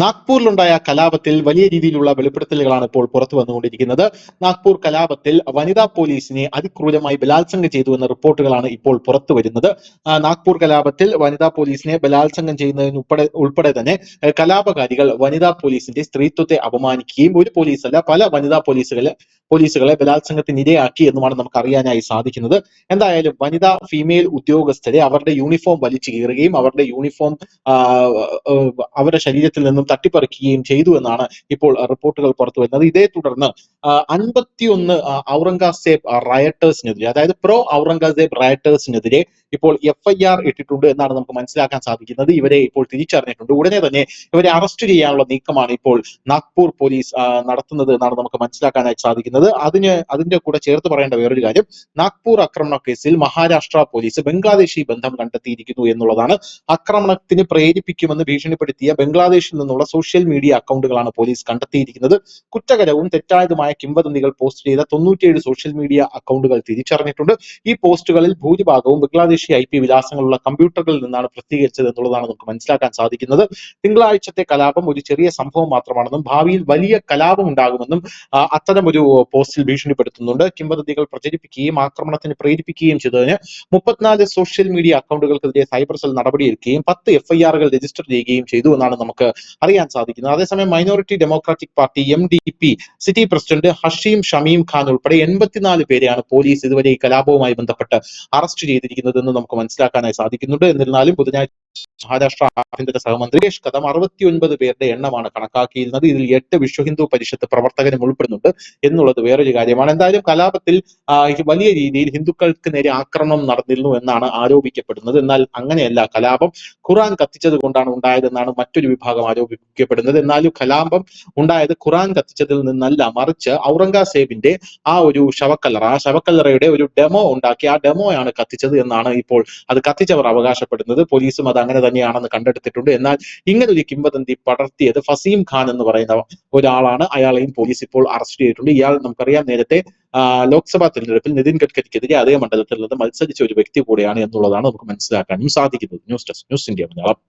നാഗ്പൂരിലുണ്ടായ കലാപത്തിൽ വലിയ രീതിയിലുള്ള വെളിപ്പെടുത്തലുകളാണ് ഇപ്പോൾ പുറത്തു വന്നുകൊണ്ടിരിക്കുന്നത്. നാഗ്പൂർ കലാപത്തിൽ വനിതാ പോലീസിനെ അതിക്രൂരമായി ബലാത്സംഗം ചെയ്തു എന്ന റിപ്പോർട്ടുകളാണ് ഇപ്പോൾ പുറത്തു വരുന്നത്. നാഗ്പൂർ കലാപത്തിൽ വനിതാ പോലീസിനെ ബലാത്സംഗം ചെയ്യുന്നതിന് ഉൾപ്പെടെ തന്നെ കലാപകാരികൾ വനിതാ പോലീസിന്റെ സ്ത്രീത്വത്തെ അപമാനിക്കുകയും ഒരു പോലീസല്ല പല വനിതാ പോലീസുകളെ ബലാത്സംഗത്തിന് ഇരയാക്കി എന്നുമാണ് നമുക്ക് അറിയാനായി സാധിക്കുന്നത്. എന്തായാലും വനിതാ ഫീമെയിൽ ഉദ്യോഗസ്ഥരെ അവരുടെ യൂണിഫോം വലിച്ചു കീറുകയും അവരുടെ യൂണിഫോം അവരുടെ ശരീരത്തിൽ നിന്നും തട്ടിപ്പറിക്കുകയും ചെയ്തു എന്നാണ് ഇപ്പോൾ റിപ്പോർട്ടുകൾ പുറത്തു വരുന്നത്. ഇതേ തുടർന്ന് 51 ഔറംഗസേബ് റയട്ടേഴ്സിനെതിരെ, അതായത് പ്രോ ഔറംഗസേബ് റയട്ടേഴ്സിനെതിരെ ഇപ്പോൾ FIR ഇട്ടിട്ടുണ്ട് എന്നാണ് നമുക്ക് മനസ്സിലാക്കാൻ സാധിക്കുന്നത്. ഇവരെ ഇപ്പോൾ തിരിച്ചറിഞ്ഞിട്ടുണ്ട്. ഉടനെ തന്നെ ഇവരെ അറസ്റ്റ് ചെയ്യാനുള്ള നീക്കമാണ് ഇപ്പോൾ നാഗ്പൂർ പോലീസ് നടത്തുന്നത് എന്നാണ് നമുക്ക് മനസ്സിലാക്കാനായി സാധിക്കുന്നത്. അതിന്റെ കൂടെ ചേർത്ത് പറയേണ്ട വേറൊരു കാര്യം, നാഗ്പൂർ ആക്രമണ കേസിൽ മഹാരാഷ്ട്ര പോലീസ് ബംഗ്ലാദേശി ബന്ധം കണ്ടെത്തിയിരിക്കുന്നു എന്നുള്ളതാണ്. ആക്രമണത്തിന് പ്രേരിപ്പിക്കുമെന്ന് ഭീഷണിപ്പെടുത്തിയ ബംഗ്ലാദേശിൽ നിന്നുള്ള സോഷ്യൽ മീഡിയ അക്കൗണ്ടുകളാണ് പോലീസ് കണ്ടെത്തിയിരിക്കുന്നത്. കുറ്റകരവും തെറ്റായതുമായ കിംവദന്തികൾ പോസ്റ്റ് ചെയ്ത 97 സോഷ്യൽ മീഡിയ അക്കൗണ്ടുകൾ തിരിച്ചറിഞ്ഞിട്ടുണ്ട്. ഈ പോസ്റ്റുകളിൽ ഭൂരിഭാഗവും ബംഗ്ലാദേശി IP വിലാസങ്ങളുള്ള കമ്പ്യൂട്ടറുകളിൽ നിന്നാണ് പ്രസിദ്ധീകരിച്ചത് എന്നുള്ളതാണ് നമുക്ക് മനസ്സിലാക്കാൻ സാധിക്കുന്നത്. തിങ്കളാഴ്ചത്തെ കലാപം ഒരു ചെറിയ സംഭവം മാത്രമാണെന്നും ഭാവിയിൽ വലിയ കലാപം ഉണ്ടാകുമെന്നും അത്തരമൊരു പോസ്റ്റിൽ ഭീഷണിപ്പെടുത്തുന്നുണ്ട്. കിംവദന്തികൾ പ്രചരിപ്പിക്കുകയും ആക്രമണത്തിന് പ്രേരിപ്പിക്കുകയും ചെയ്തതിന് 34 സോഷ്യൽ മീഡിയ അക്കൗണ്ടുകൾക്കെതിരെ സൈബർ സെൽ നടപടിയെടുക്കുകയും 10 FIRകൾ രജിസ്റ്റർ ചെയ്യുകയും ചെയ്തു എന്നാണ് നമുക്ക് അറിയാൻ സാധിക്കുന്നത്. അതേസമയം minority democratic party MDP city president Hashim Shamim Khan ഉൾപ്പെടെ 84 പേരെയാണ് പോലീസ് ഇതുവരെ ഈ കലാപവുമായി ബന്ധപ്പെട്ട് അറസ്റ്റ് ചെയ്തിരിക്കുന്നതെന്ന് നമുക്ക് മനസ്സിലാക്കാനായി സാധിക്കുന്നുണ്ട്. എന്നിരുന്നാലും ബുധനാഴ്ച മഹാരാഷ്ട്ര ആഭ്യന്തര സഹമന്ത്രി സുരേഷ് കദം 69 പേരുടെ എണ്ണമാണ് കണക്കാക്കിയിരുന്നത്. ഇതിൽ 8 വിശ്വ ഹിന്ദു പരിഷത്ത് പ്രവർത്തകരും ഉൾപ്പെടുന്നുണ്ട് എന്നുള്ളത് വേറൊരു കാര്യമാണ്. എന്തായാലും കലാപത്തിൽ വലിയ രീതിയിൽ ഹിന്ദുക്കൾക്ക് നേരെ ആക്രമണം നടന്നിരുന്നു എന്നാണ് ആരോപിക്കപ്പെടുന്നത്. എന്നാൽ അങ്ങനെയല്ല, കലാപം ഖുറാൻ കത്തിച്ചത് കൊണ്ടാണ് ഉണ്ടായതെന്നാണ് മറ്റൊരു വിഭാഗം ആരോപിക്കപ്പെടുന്നത്. എന്നാലും കലാപം ഉണ്ടായത് ഖുറാൻ കത്തിച്ചതിൽ നിന്നല്ല, മറിച്ച് ഔറംഗസേബിന്റെ ആ ഒരു ശവക്കല്ലറ, ആ ശവക്കല്ലറയുടെ ഒരു ഡെമോ ഉണ്ടാക്കി ആ ഡെമോയാണ് കത്തിച്ചത് എന്നാണ് ഇപ്പോൾ അത് കത്തിച്ചവർ അവകാശപ്പെടുന്നത്. പോലീസും അത് അങ്ങനെ തന്നെയാണെന്ന് കണ്ടെടുത്തിട്ടുണ്ട്. എന്നാൽ ഇങ്ങനെ ഒരു കിംവദന്തി പടർത്തിയത് ഫസീം ഖാൻ എന്ന് പറയുന്ന ഒരാളാണ്. അയാളെയും പോലീസ് ഇപ്പോൾ അറസ്റ്റ് ചെയ്തിട്ടുണ്ട്. ഇയാൾ നമുക്കറിയാം നേരത്തെ ലോക്സഭാ തെരഞ്ഞെടുപ്പിൽ നിതിൻ ഗഡ്കരിക്കെതിരെ അതേ മണ്ഡലത്തിൽ നിന്ന് മത്സരിച്ച ഒരു വ്യക്തി കൂടെയാണ് എന്നുള്ളതാണ് നമുക്ക് മനസ്സിലാക്കാനും സാധിക്കുന്നത്. News desk, news India Malayalam.